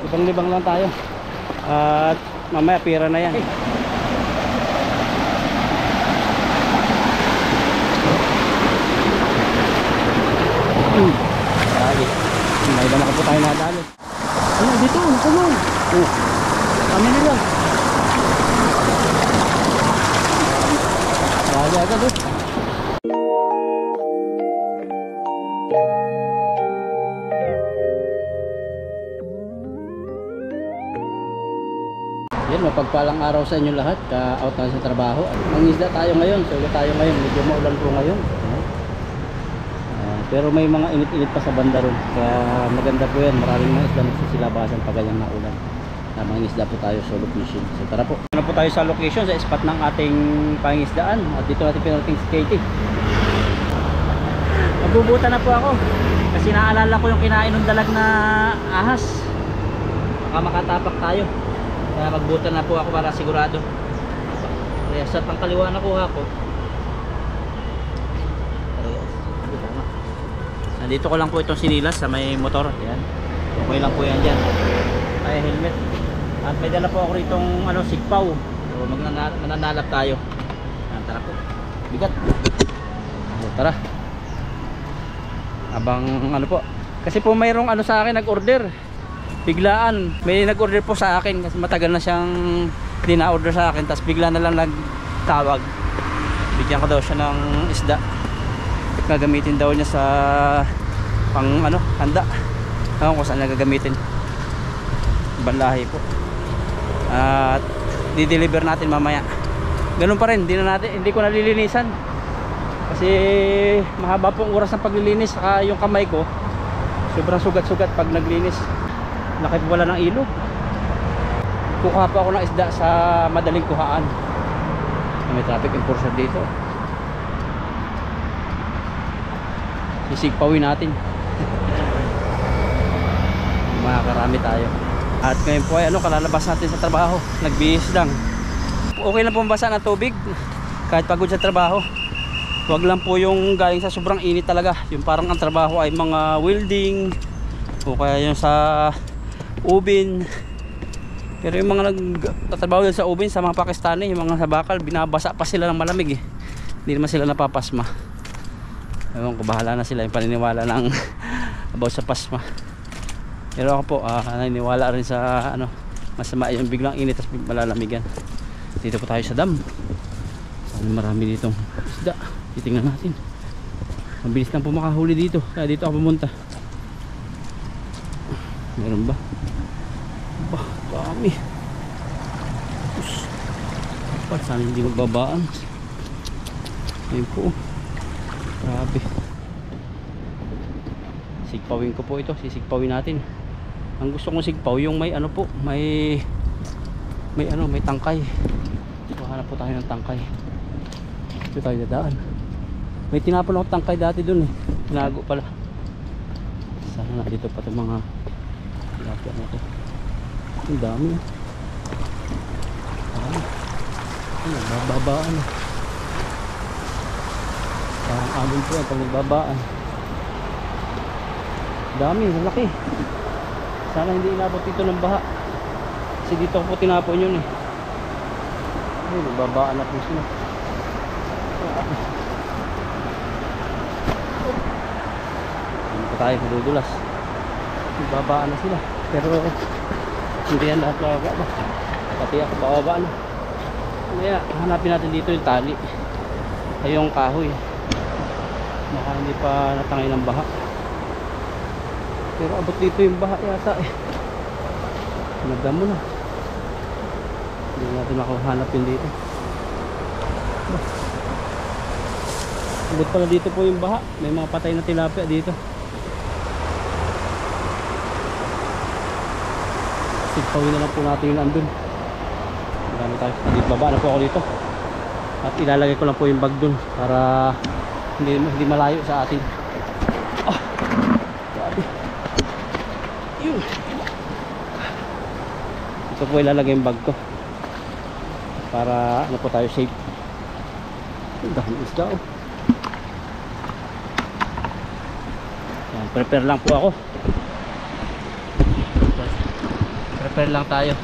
Libang-libang lang tayo. At mamaya pira na yan. Lagi. May iba na po tayo nadalo. Ano dito? Ano? Kami nila. Lagi agad eh. Yan, mapagpalang araw sa inyo lahat. Out na sa trabaho. Mangisda tayo ngayon. Solo tayo ngayon. Medyo maulan po ngayon. Pero may mga init-init pa sa banda ron. Kaya maganda po yan. Maraming mga isda nagsisilabasan pag ganyang naulan. Mangisda po tayo solo fishing. So tara po. Ano po tayo sa location, sa spot ng ating pangisdaan. At dito natin pinarating si Katie. Magbubuta na po ako. Kasi naalala ko yung kinain ng dalag na ahas. Baka makatapak tayo. Kaya magbuta na po ako para sigurado. Kaya sa pangkaliwa nakuha ko. Nandito ko lang po itong sinilas sa may motor. Yan. Okay lang po yan dyan. Ay helmet. At may dala po ako ritong sigpaw. So mananalap tayo. Yan, tara po. Bigat. So, tara. Abang po. Kasi po mayroong sa akin nag-order. Biglaan. May nag-order po sa akin kasi matagal na siyang hindi na-order sa akin. Tapos bigla na lang nagtawag. Bigyan ko daw siya ng isda. Gagamitin daw niya sa pang handa. Ewan ko saan nagagamitin. Banlahi po. At di-deliver natin mamaya. Ganun pa rin, hindi ko nalilinisan. Kasi mahaba pong oras ng paglilinis. Saka yung kamay ko sobrang sugat-sugat pag naglinis. Laki po wala ng ilog. Kukuha pa ako ng isda sa madaling kuhaan. May traffic enforcer dito. Sisigpawin natin. Makakarami tayo. At ngayon po ay kalalabas natin sa trabaho. Nagbihis lang. Okay lang po mabasa ng tubig kahit pagod sa trabaho. Huwag lang po yung galing sa sobrang init talaga. Yung parang ang trabaho ay mga welding o kaya yung sa ubin. Pero yung mga nagtatrabaho sa ubin, sa mga Pakistani, yung mga sa bakal, binabasa pa sila ng malamig eh. Hindi naman sila napapasma. Ewan ko, bahala na sila yung paniniwala ng about sa pasma. Pero ako po naniniwala rin sa masama yung biglang init at malalamigan. Dito po tayo sa dam. Marami ditong isda. Titingnan natin. Mabilis lang po makahuli dito. Kaya dito ako pumunta. Meron ba? Dami. Sana hindi magbabaan. Ayun po. Grabe. Sigpawin ko po ito. Sisigpawin natin. Ang gusto kong sigpaw yung may po, may tangkay. Hanap po tayo ng tangkay. Dito tayo dadaan. May tinapon ako tangkay dati dun eh. Tinago pala. Sana na dito pa itong mga tilapia na ito. Ang dami eh. Nagbabaan. Parang alon po yan pag nagbabaan. Dami, malaki. Sana hindi inabot dito ng baha. Kasi dito po tinapon yun eh. Ay, nagbabaan na po sila. Hindi pa tayo madudulas. Nagbabaan na sila. Pero hindi yan lahat bababa. Pati ako bababa na. Kaya hanapin natin dito yung tali. Ay yung kahoy. Baka hindi pa natangay ng baha. Pero abot dito yung baha yata eh. Nagdamo na. Hindi natin makahanap yun dito. Abot pala dito po yung baha. May mga patay na tilapia dito. Sigpawin na lang po natin yung andun. Marami tayo. Dito baba na po ako dito. At ilalagay ko lang po yung bag dun para hindi malayo sa atin. Grabe. Yun. Ito po ilalagay yung bag ko para po tayo safe. Ang dami isda oh. Yan, prepare lang po ako. prepare lang tayo.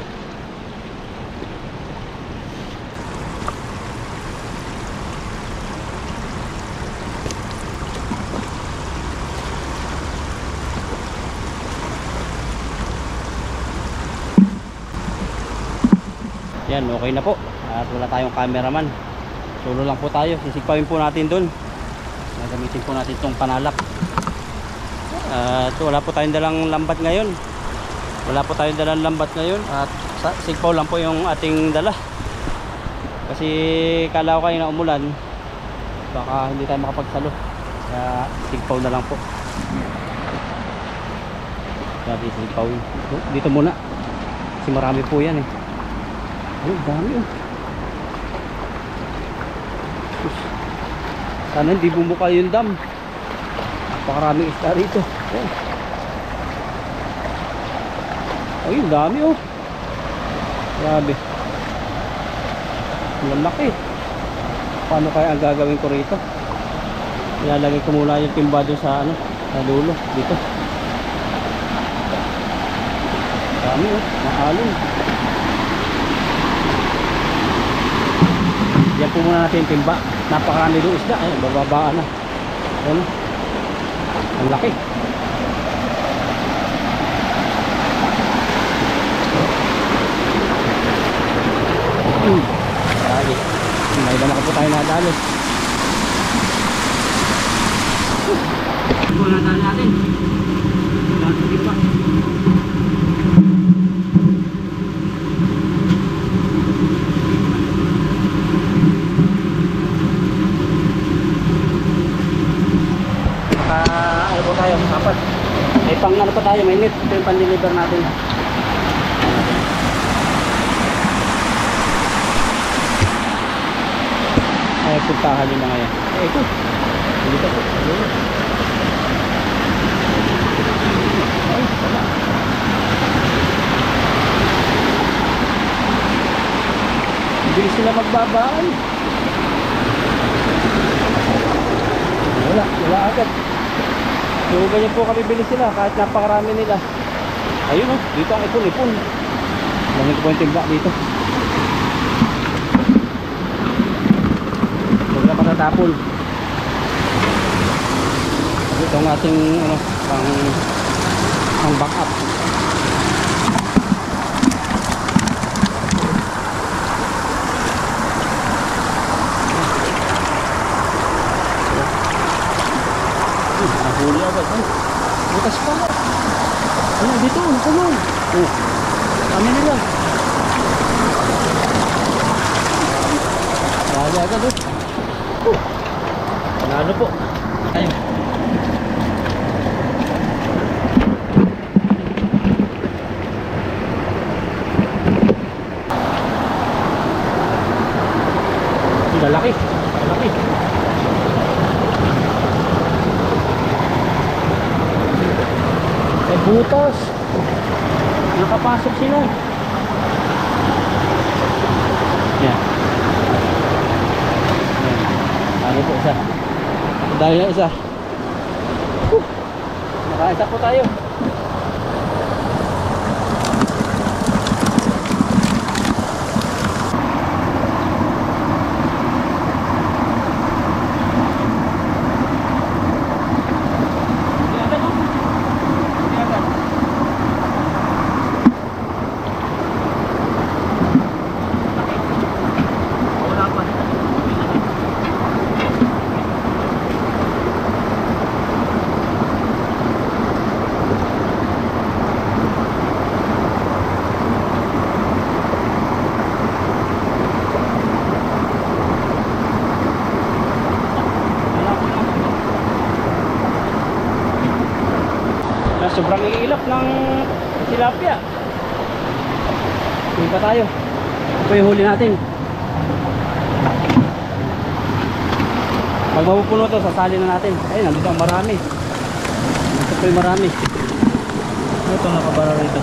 Yan, okay na po. At wala tayong cameraman. Solo lang po tayo. Sisigpawin po natin dun. Gagamitin po natin itong panalak. At wala po tayong dalang lambat ngayon. At sigpaw lang po yung ating dala. Kasi kala ko kayo na umulan, baka hindi tayo makapagsalo. Kaya sigpaw na lang po. Grabe sigpaw. Dito muna. Kasi marami po yan eh. Ay, dami oh. Sana hindi bumuka yung dam. Napakaraming isda rito. Oh. Ay, dami oh. Grabe. Lalaki. Paano kaya ang gagawin ko rito? Ilalagay ko muna yung timba doon sa ano, sa dulo dito. Dami oh, maalon. Diyan po muna natin timba. Napakarami doon isda. Ay, bababaan na. Ano? Ang laki. Grabe. May dala po tayo nadalo. Ito na dali natin. Sige pa. Ano po tayo? Apat. May pang ano pa tayo? May net. Ito yung pan-deliver natin. Ay, puntahan nyo na ngayon. Ito. Hindi ka po. Ay, wala. Hindi sila magbabaan. Wala agad. So ganyan po kami bili sila kahit napakarami nila. Ayun o, dito ang ipon-ipon. Lamig po yung timba dito. Huwag na matatapon. Ito ang ating ano, pang backup. Nahuli agad. Ay, butas pa. Ano, dito, nakulong. Oh, kami nila. Dali agad oh. Panalo po. Ayun. Lalaki. Lalaki. May butas. Nakapasok sila. Yan. Ano po isa? Dahil na isa. Nakaisa po tayo. Sobrang iilap ng tilapia. Hindi pa tayo. Ito yung huli natin. Pag mapupuno to, sasali na natin. Ayun, nandito ang marami. Ito po yung marami. Ito nakabara rito.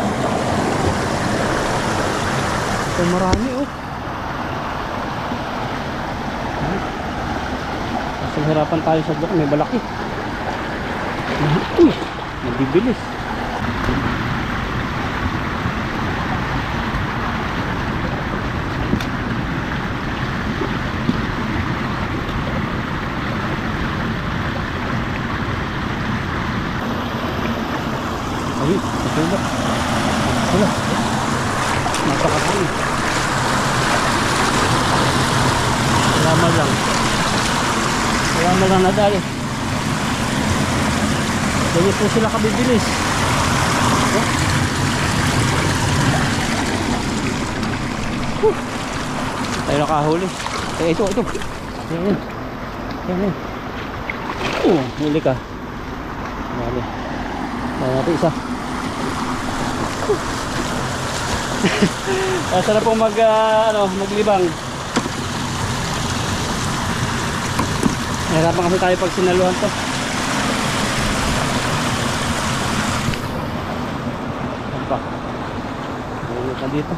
Ito yung marami oh. Kasi hirapan tayo sa blok. May balaki. Uy! Nabibilis. lang. Kaya mo lang nadali. Ganyan po sila kabibilis. Tayo nakahuli. Ito. Ayan. Huli ka. Dali. Dali natin isa. Sarap pong maglibang. Nahirapan kasi tayo pag sinaluhan to. Ulit na dito.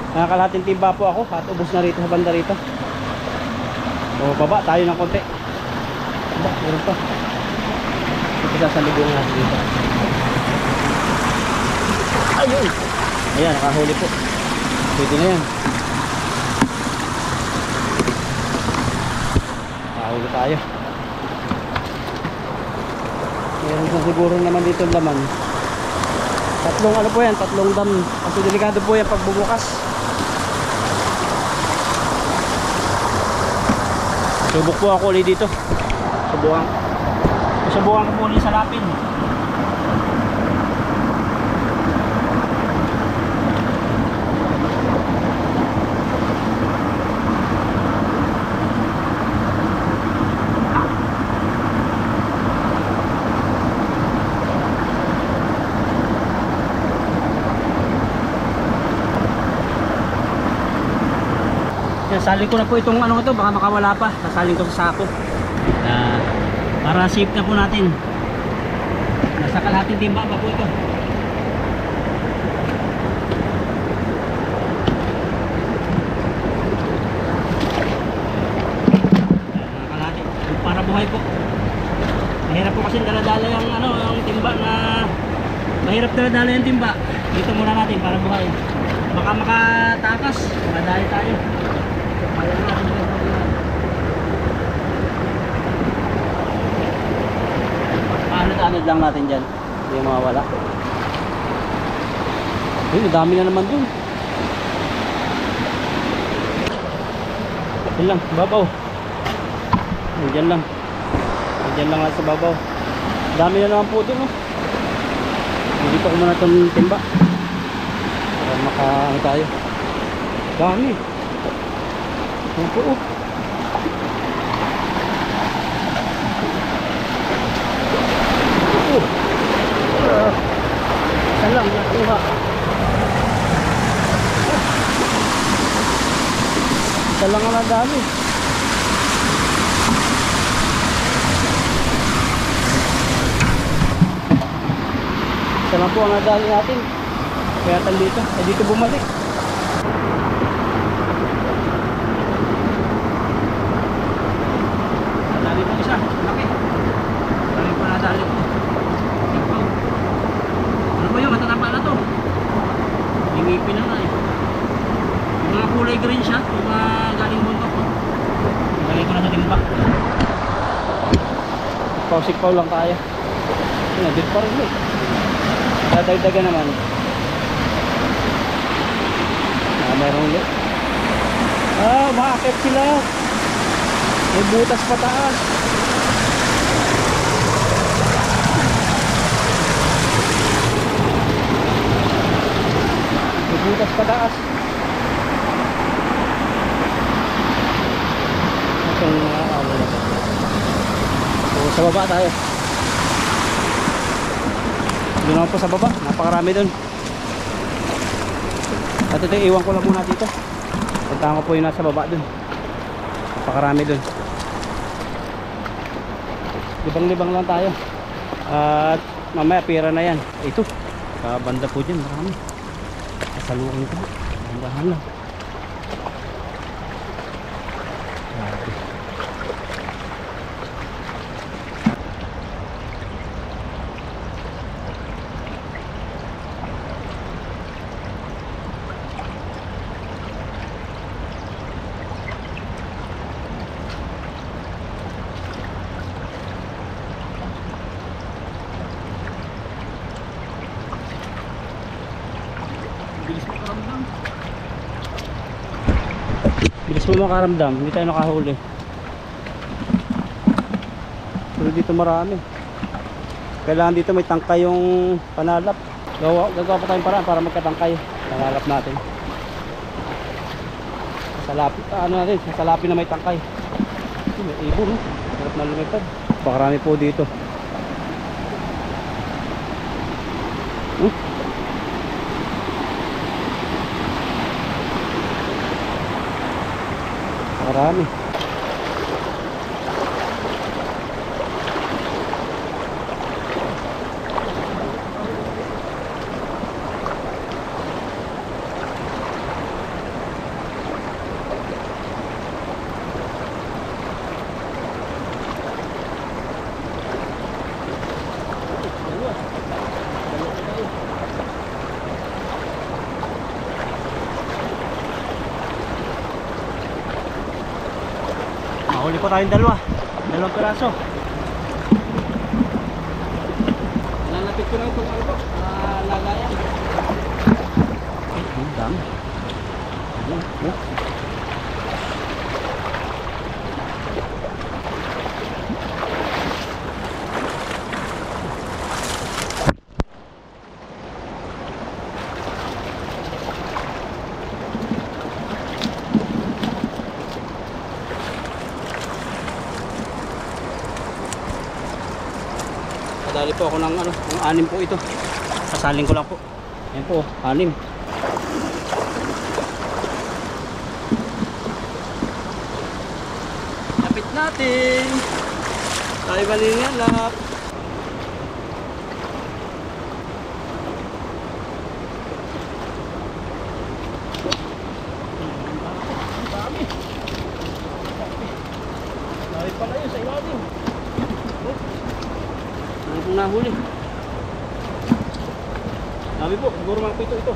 Nakakalahating timba po ako at ubos na rito sa banda rito. O baba tayo ng konti. Baba, meron pa. Ito sa ligong natin dito. Ayun! Ayan, nakahuli po. Pwede na yan. Nakahuli tayo. Meron na siguro naman dito laman. Tatlong dam. Kasi delikado po yan pagbubukas. Subok po ako ulit dito. Subukan ko po ulit sa lapin. Sasalin ko na po itong ito, baka makawala pa. Sasalin ko sa sako para safe na po natin. Nasa kalahating timba pa po ito. Kalahati para buhay po. Mahirap po kasi daladala yung timba na mahirap daladala yung timba. Dito muna natin para buhay. Baka makatakas, madali tayo. Anod lang natin dyan, hindi mawawala. Ayun, dami na naman dun. Yan lang, babaw. Dyan lang sa babaw. Dami na naman po dun. Dito ko muna itong timba para makaano tayo. Dami. Po. Salang nakuha. Salang na dami. Salang po ang nadali natin. Kaya dito. Dito bumalik. Green siya, yung galing bundok ko. Galing ko na sa timba. Pausikpaw lang tayo. Dito pa rin ulit. Dadagdagan naman. Meron ulit. Umaakit sila. May butas pataas. May butas pataas. So, sa baba tayo. Doon naman po sa baba, napakarami doon. At ito, iwan ko lang muna dito. Puntahan ko po yung nasa baba doon. Napakarami doon. Libang-libang lang tayo. At mamaya pira na yan. Ito, banda po dyan, marami. Kasalukan ko, bandahan lang. Bilis mo makaramdam, hindi tayo nakahuli. Pero dito marami. Kailangan dito may tangkay yung panalap. Gagawa pa tayong paraan para magkatangkay. Panalap natin. Sasalapin, ano natin, sasalapin na may tangkay. May ibon, harap na lumipad. Pakarami po dito. Pakarami. Mahuli po tayong dalawang piraso. Nalapit ko na itong ano po, lagayan. Ang dami. Dali po ako ng ano, ng 6 po ito. Sasaling ko lang po. Ayan po, 6. Lapit natin. Tayo maningalap. Ang dami. Dami pala yun sa ilalim. Ano kung nahuli? Dami po, siguro mga pito ito.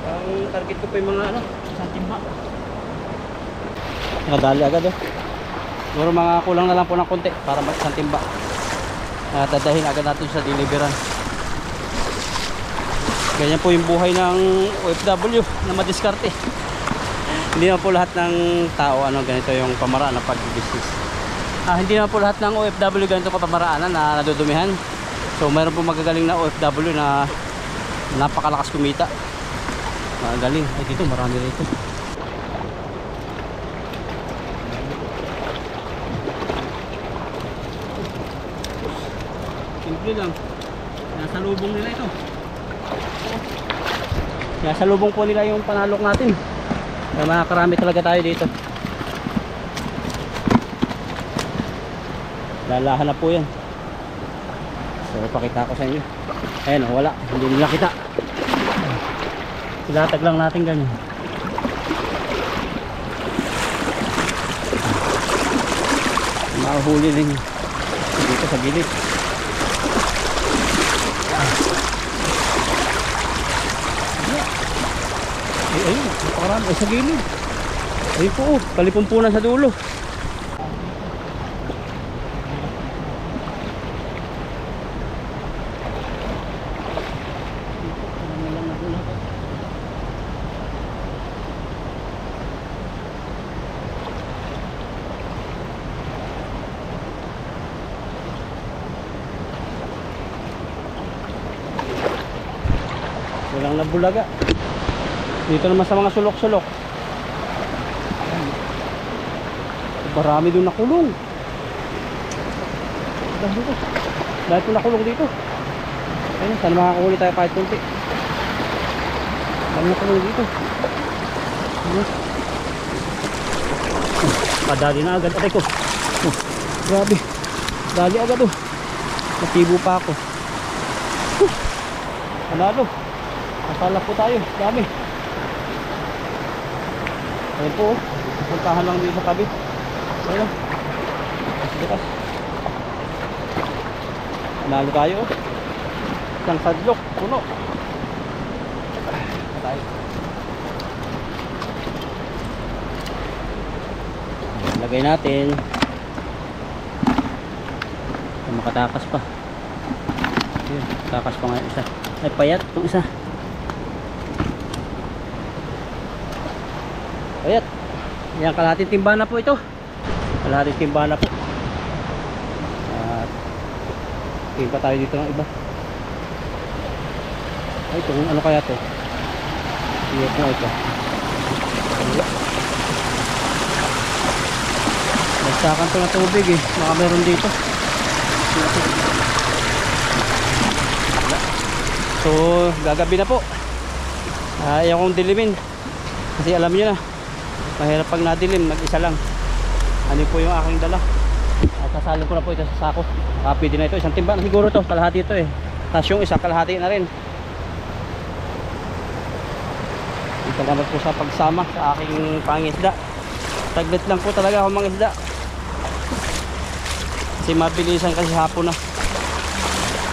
Ang target ko pa yung mga ano, isang timba. Nakadali agad oh. Siguro mga kulang na lang po ng konti para isang timba. Dadahin agad natin sa deliveran. Ganyan po yung buhay ng OFW na madiskarte. Hindi na po lahat ng tao ganito yung pamaraan ng pag-business. Hindi na po lahat ng OFW ganito pamaraan na nadudumihan. So mayroon po magagaling na OFW na napakalakas kumita. Magaling. Ay dito marami rito. Simple lang. Nasa lubong nila ito. Nasa lubong po nila yung panalok natin. Kaya makakarami talaga tayo dito. Lalahan na po yan. So pakita ko sa inyo. Ayan wala. Hindi nila kita. Silatag lang natin ganyan. Mahuli din dito sa gilid. Ayun, napakarami. Ay, sa gilid. Ayun po, kalipumpunan sa dulo. Walang nabulaga. Dito naman sa mga sulok-sulok. Marami doon nakulong. Dahil po nakulong dito. Ayun, sana makakahuli tayo kahit kunti. Dahil nakulong dito. Padali na agad. Atay ko. Grabe. Dali agad oh. Natibo pa ako. Panalo. Masala po tayo. Dami. Ayun po. Puntahan lang dito sa tabi. Ayun. Bukas. Panalo tayo. Isang sadlok. Puno. Tayo. Lagay natin. Makatakas pa. Ayun, takas pa nga yung isa. Ay, payat itong isa. Payat. Yan, kalahating timba na po ito. Kalahating timba na po. At tingin pa tayo dito ng iba. Ay, ito, ano kaya to? Iyot na ito. Nagsakan to na tubig eh. Baka meron dito. So, gagabi na po. Ayaw kong dilimin. Kasi alam nyo na, mahirap pag nadilim, mag-isa lang. Ano po yung aking dala. At sasalin ko na po ito sa sako. Pwede na ito, isang timba na siguro to. Kalahati ito eh. Tapos yung isa, kalahati na rin. Salamat po sa pagsama sa aking pangisda. Taglit lang po talaga ako mangisda. Kasi mabilisan kasi hapon na.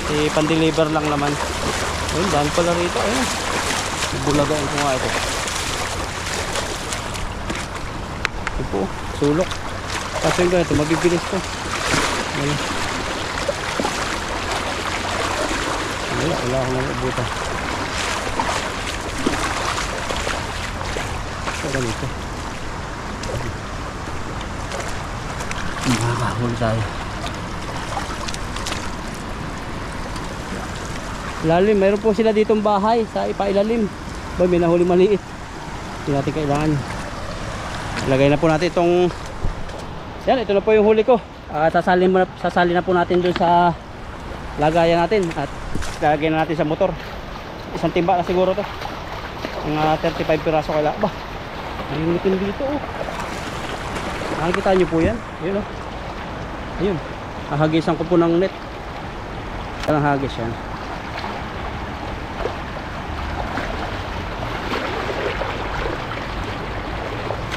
Kasi pan-deliver lang naman. Ayun, daan pala rito. Ayun. Bulagaan ko nga ito. Ito po, sulok. Kasi yung ganito, mabibilis to. Ayun. Wala akong nag-abutan. Ganito makakahuli tayo. Lalim, mayroon po sila ditong bahay sa ipailalim. May nahuli maliit, hindi natin kailangan. Ilagay na po natin itong yan, ito na po yung huli ko. Sasali na po natin doon sa lagayan natin at lalagyan na natin sa motor. Isang timba na siguro to, mga 35 piraso kailangan ba. Ayun natin dito oh. Nakikita nyo po yan. Ayun oh. Ayun. Hahagisan ko po ng net. Parang hagis yan.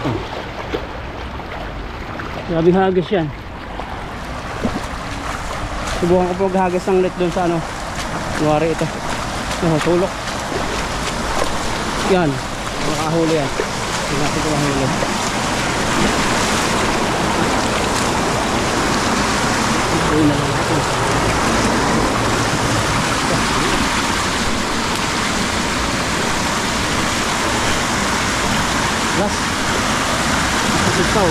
Oh. Grabing hagis yan. Subukan ko po maghagis ng net doon sa ano. Kunwari ito. Oh, tulok. Yan. Makahuli yan. Hindi natin ito mahuli. Ito na lang ito. Last. Sitaw.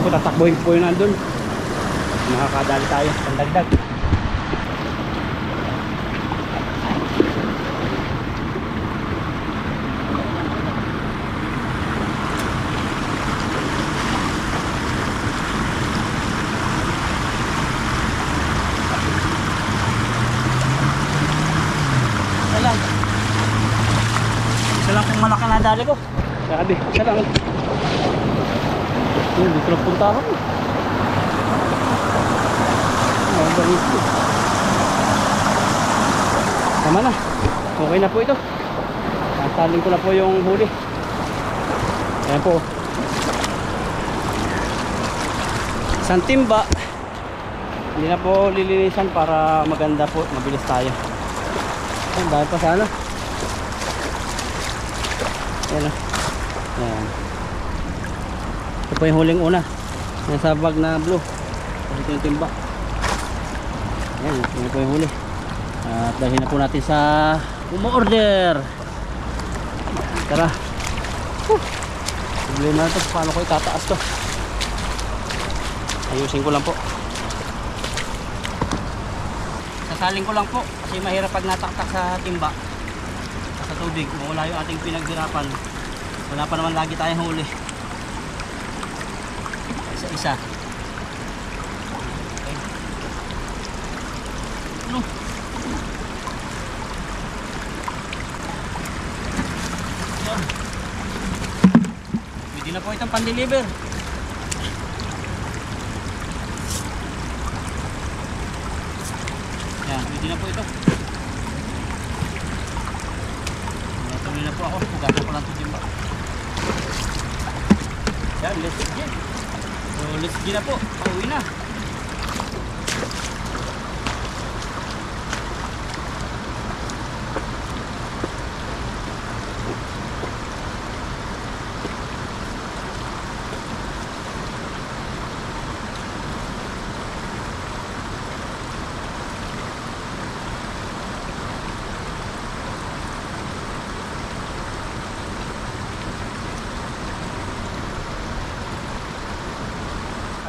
Tatakbohin po yun nandun. Makakadali tayo pandagdag. Isa lang kung malaki na dali ko. Grabe, isa lang. Yun, dito lang punta ako. Tama na. Okay na po ito. Nasalin ko na po yung huli. Ayan po. Isang timba. Hindi na po lilinisan para maganda po. Mabilis tayo. Ayan, dahil pa sana. Ayan na. Ayan. Ito po yung huling una. Nasa bag na blue. Ito yung timba. Ayan, ito po yung huli. At dalhin na po natin sa umu-order. Tara. Problema na ito. Paano ko itataas to? Ayusin ko lang po. Sasaling ko lang po. Kasi mahirap pag nataktak sa timba. Sa tubig. Mawala yung ating pinaghirapan. Wala pa naman lagi tayong huli. Isa-isa. Okay. Ano? itong pan-deliver. Yan, pwede na po ito. Tuloy na po ako. Pugasan ko lang ito din ba. Yan, let's get. So, let's get na po. Pauwi na.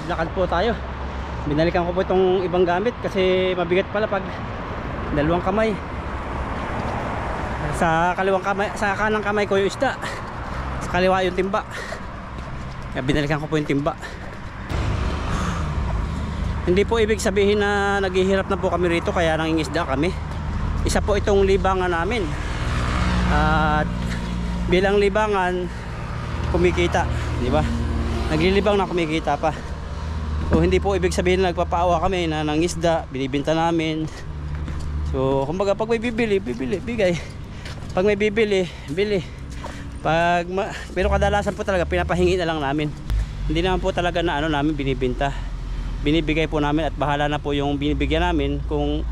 Lakad po tayo. Binalikan ko po itong ibang gamit kasi mabigat pala pag dalawang kamay. Sa kaliwang kamay, sa kanang kamay ko yung isda, sa kaliwa yung timba. Kaya binalikan ko po yung timba. Hindi po ibig sabihin na naghihirap na po kami rito kaya nangingisda kami. Isa po itong libangan namin. At bilang libangan kumikita, di ba? Naglilibang na kumikita pa. So hindi po ibig sabihin na nagpapaawa kami na nangisda, binibenta namin. So kumbaga pag may bibili, bigay. Pag may bibili, bili. Pero kadalasan po talaga pinapahingi na lang namin. Hindi naman po talaga na ano namin binibenta. Binibigay po namin at bahala na po yung binibigyan namin kung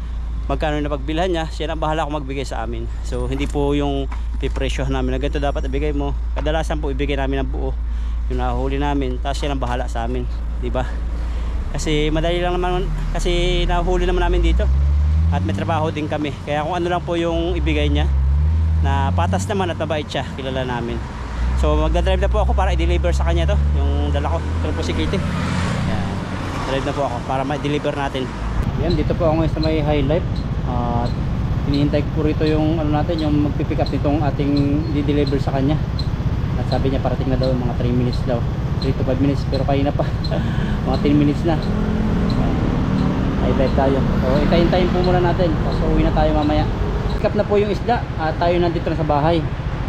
magkano na pagbilhan niya, siya na bahala kung magbigay sa amin. So hindi po yung pipresyo namin na ganito dapat ibigay mo. Kadalasan po ibigay namin ang buo. Yung nahuli namin, tapos siya na bahala sa amin, di ba? Kasi madali lang naman kasi nahuli naman namin dito at may trabaho din kami. Kaya kung ano lang po yung ibigay niya na patas naman at mabait siya, kilala namin. So magdadrive na po ako para i-deliver sa kanya to, yung dala ko. Ito po si Kitty. Yan. Drive na po ako para ma-deliver natin. Yan, dito po ako ngayon sa may highlight. At hinihintay ko po rito yung ano natin, yung magpipick up nitong ating di-deliver sa kanya. At sabi niya parating na daw mga 3 minutes daw. 3 to 5 minutes pero kanina pa mga 10 minutes na. Highlight tayo. So itayin-tayin po muna natin. So uwi na tayo mamaya. Pick up na po yung isda at tayo nandito na sa bahay.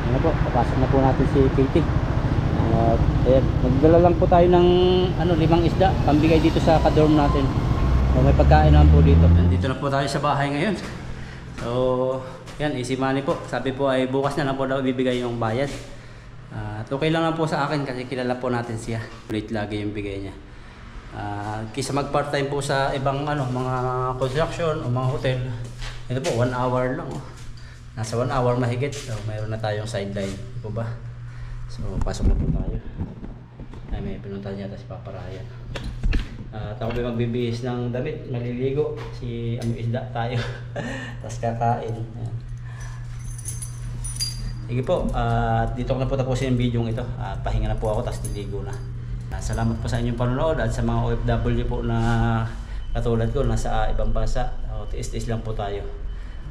Ayan po, papasok na po natin si Katie. At ayan, magdala lang po tayo ng 5 isda pambigay dito sa ka-dorm natin. So may pagkain naman po dito. Nandito na po tayo sa bahay ngayon. So yan, easy money po. Sabi po ay bukas na lang po daw ibibigay yung bayad. At okay lang po sa akin kasi kilala po natin siya. Late lagi yung bigay niya. Kaysa mag part time po sa ibang mga construction o mga hotel, ito po 1 hour lang. Nasa 1 hour mahigit. So mayroon na tayong sideline. Ito po ba? So pasok na po tayo. Ay, may pinunta niya si Papa Ryan. At ako may magbibihis ng damit, maliligo. Si isda tayo. Tapos kakain. Ayan. Sige po, dito ko na po tapusin yung video ito. Pahinga na po ako, tapos niligo na. Salamat po sa inyong panonood at sa mga OFW po na katulad ko, nasa ibang bansa. Tiis-tiis lang po tayo.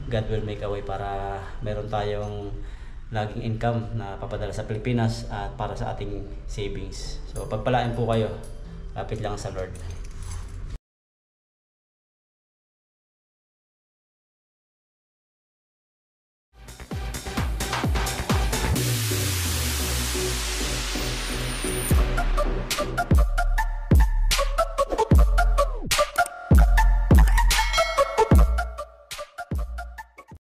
God will make a way para meron tayong laging income na papadala sa Pilipinas at para sa ating savings. So pagpalain po kayo, lapit lang sa Lord.